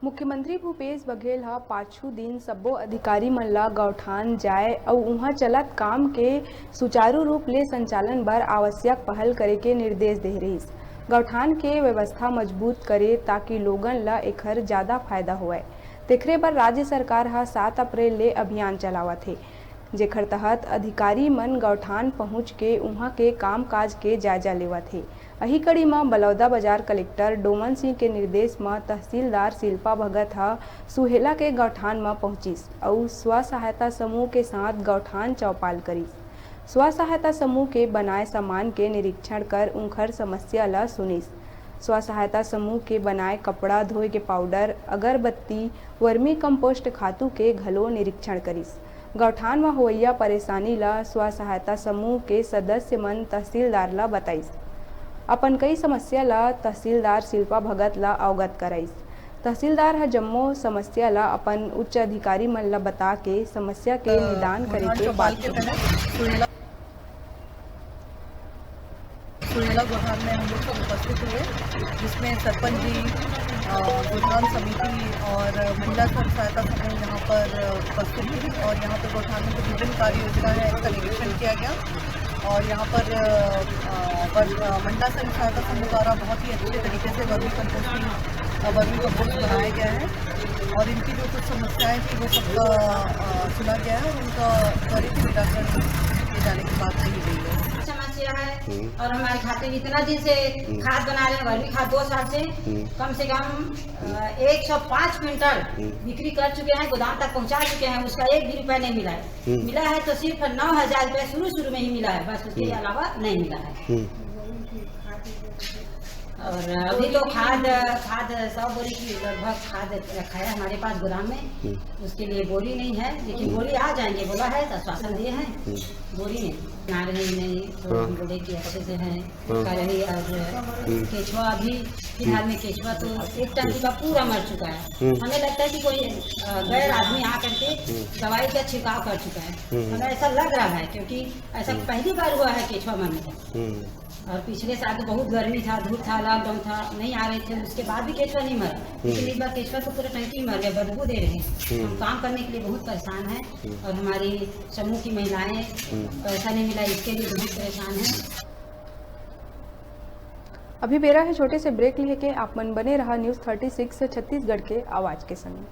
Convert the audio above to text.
मुख्यमंत्री भूपेश बघेल हा पाछू दिन सब्बो अधिकारी मन ला गौठान जाए और उहाँ चलत काम के सुचारू रूप ले संचालन बर आवश्यक पहल करे के निर्देश दे रहिस। गौठान के व्यवस्था मजबूत करे ताकि लोगन ला एखर ज्यादा फायदा होए। तेखरे बर राज्य सरकार हा 7 अप्रैल ले अभियान चलावत हे, जेखर तहत अधिकारी मन गौठान पहुँच के उहाँ के काम काज के जायजा लेवत हे। अही कड़ी में बलौदाबाजार कलेक्टर डोमन सिंह के निर्देश में तहसीलदार शिल्पा भगत हा सुहेला के गौठान में पहुंचिस और स्व सहायता समूह के साथ गौठान चौपाल करिस। स्व सहायता समूह के बनाए सामान के निरीक्षण कर उनकर समस्या ला सुनिस। स्व सहायता समूह के बनाए कपड़ा धोए के पाउडर, अगरबत्ती, वर्मी कंपोस्ट खातू के घलो निरीक्षण करिस। गौठान में होइया परेशानी ला स्व सहायता समूह के सदस्य मन तहसीलदार ला बताइस। अपन कई समस्या ला तहसीलदार शिल्पा भगत ला अवगत कराइस। तहसीलदार ह जम्मो समस्या ला अपन उच्च अधिकारी मन ला बता के समस्या के निदान करे के बात सुहेला गौठान में हम लोग सब उपस्थित हुए, जिसमें सरपंच जी, गौठान समिति और महिला स्व सहायता समूह यहाँ पर उपस्थित थी और यहाँ पर गौठान में जो विभिन्न कार्य योजना है इसका निरीक्षण किया गया। और यहाँ पर महिला स्व सहायता समूह द्वारा बहुत ही अच्छे तरीके से वर्मी कंपोस्ट बनाया गया है और इनकी जो कुछ समस्याएं थी वो सबका सुना गया है और उनका त्वरित निराकरण किए जाने की बात कही गई है। समस्या है और हमारे खाते में इतना दिन से खाद बना रहे हैं, वर्मी खाद 2 साल से कम 105 क्विंटल बिक्री कर चुके हैं, गोदाम तक पहुंचा चुके हैं, उसका 1 भी रुपया नहीं मिला है। मिला है तो सिर्फ 9,000 रुपया शुरू में ही मिला है, बस उसके अलावा नहीं मिला है। और अभी तो खाद 100 बोरी की लगभग खाद रखा है हमारे पास गोदाम में, उसके लिए बोरी नहीं है, लेकिन बोरी आ जाएंगे बोला है तो आश्वासन दिए हैं। बोरी नहीं आ रही नहीं तो हम बोले कि अच्छे से है कर रही। और केचुआ अभी फिलहाल में केचुआ तो 1 टन का पूरा मर चुका है। हमें लगता है कि कोई गैर आदमी आ करके दवाई का छिड़काव कर चुका है, हमें ऐसा लग रहा है, क्योंकि ऐसा पहली बार हुआ है केचुआ मरने का। और पिछले साल तो बहुत गर्मी था, धूप था, लॉकडाउन था, नहीं आ रहे थे, उसके बाद भी केचुआ नहीं मरा, लेकिन इस बार केचुआ तो पूरा टंकी मर गया, बदबू दे रहे हैं। हम काम करने के लिए बहुत परेशान हैं और हमारी समूह की महिलाएं पैसा नहीं मिला इसके लिए बहुत परेशान हैं। अभी बेरा है छोटे से ब्रेक लेके आप मन बने रहा न्यूज़ 36 छत्तीसगढ़ के आवाज के संग।